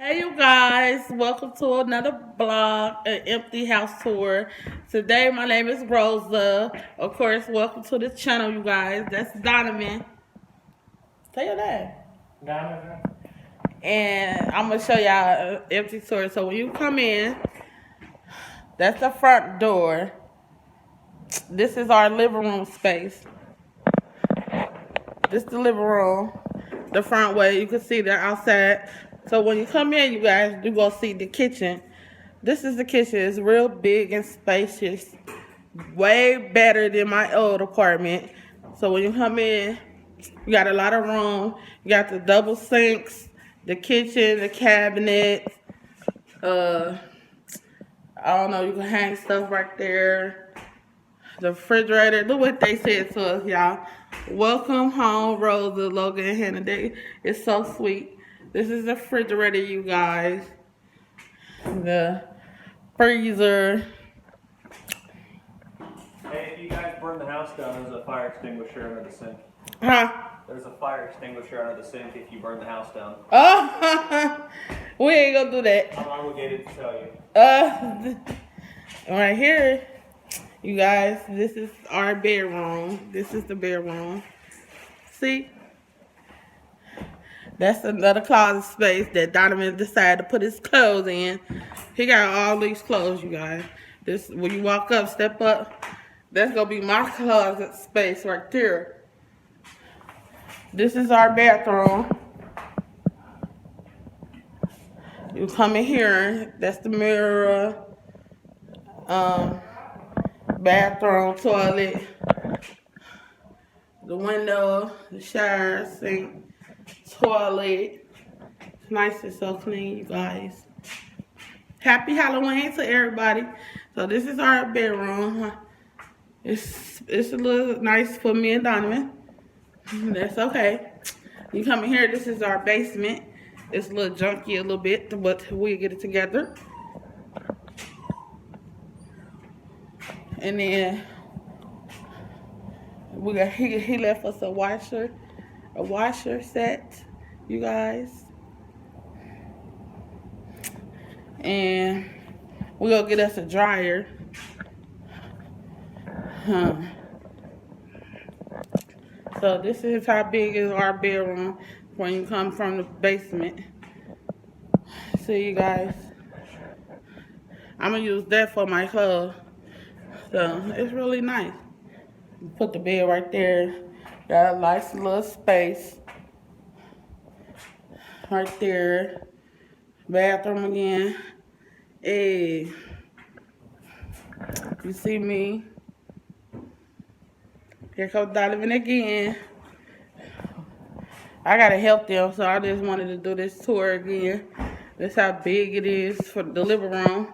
Hey you guys, welcome to another blog, an empty house tour. Today my name is Rosa. Of course, welcome to the channel, you guys. That's Donovan. Say your name. Donovan. And I'm gonna show y'all an empty tour. So when you come in, that's the front door. This is our living room space. This is the living room. The front way, you can see the outside. So when you come in, you guys, you go see the kitchen. This is the kitchen. It's real big and spacious. Way better than my old apartment. So when you come in, you got a lot of room. You got the double sinks, the kitchen, the cabinet. Uh, I don't know, you can hang stuff right there. The refrigerator. Look what they said to us, y'all. Welcome home, Rosa, Logan, and Hannah. It's so sweet. This is the refrigerator, you guys. The freezer. Hey, if you guys burn the house down, there's a fire extinguisher under the sink. Huh? There's a fire extinguisher under the sink if you burn the house down. Oh, we ain't gonna do that. I'm obligated to tell you. Right here, you guys, this is our bedroom. This is the bedroom. See? That's another closet space that Donovan decided to put his clothes in. He got all these clothes, you guys. This, when you walk up, step up, that's gonna be my closet space right there. This is our bathroom. You come in here, that's the mirror, bathroom, toilet, the window, the shower, sink, toilet. It's nice and so clean, you guys. Happy Halloween to everybody. So this is our bedroom. It's a little nice for me and Donovan. That's okay. You come in here, this is our basement. It's a little junky a little bit, but we'll get it together. And then we got he left us a washer set, you guys. And we're gonna get us a dryer. So this is how big is our bedroom when you come from the basement. See you guys. I'm gonna use that for my clothes. So it's really nice. Put the bed right there. Got a nice little space. Right there. Bathroom again. Hey. You see me? Here comes Donovan again. I gotta help them, so I just wanted to do this tour again. This how big it is for the living room,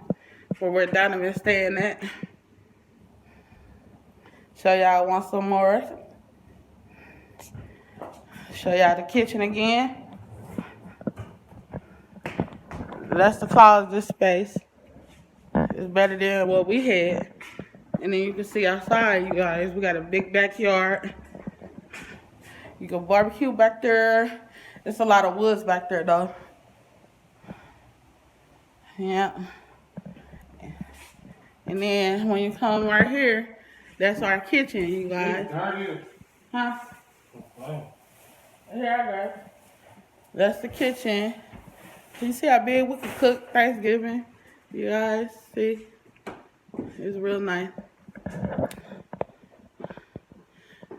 for where Donovan's staying at. Show y'all one some more. Show y'all the kitchen again. That's the closet space. It's better than what we had. And then you can see outside, you guys. We got a big backyard. You can barbecue back there. There's a lot of woods back there, though. Yeah. And then when you come right here, that's our kitchen, you guys. Huh? Here I go. That's the kitchen. You see how big we can cook Thanksgiving? You guys see? It's real nice.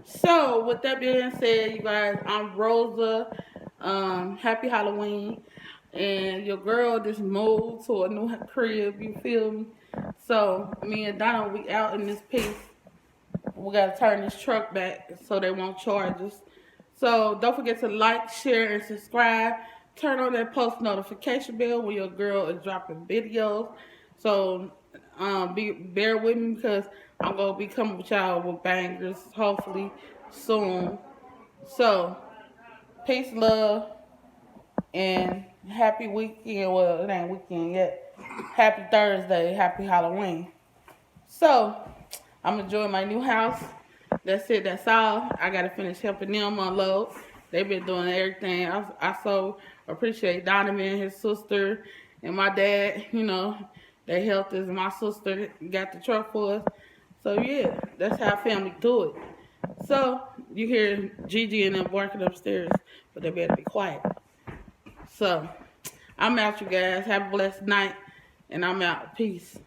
So, with that being said, you guys, I'm Rosa. Happy Halloween. And your girl just moved to a new crib, you feel me? So, me and Donna, we out in this piece. We got to turn this truck back so they won't charge us. So, don't forget to like, share, and subscribe. Turn on that post notification bell when your girl is dropping videos. So, bear with me because I'm going to be coming with y'all with bangers, hopefully, soon. So, peace, love, and happy weekend. Well, it ain't weekend yet. Happy Thursday. Happy Halloween. So, I'm enjoying my new house. That's it. That's all. I got to finish helping them unload. They've been doing everything. I so appreciate Donovan and his sister and my dad. You know, they helped us. My sister got the truck for us. So yeah, that's how family do it. So you hear Gigi and them barking upstairs, but they better be quiet. So I'm out, you guys. Have a blessed night, and I'm out. Peace.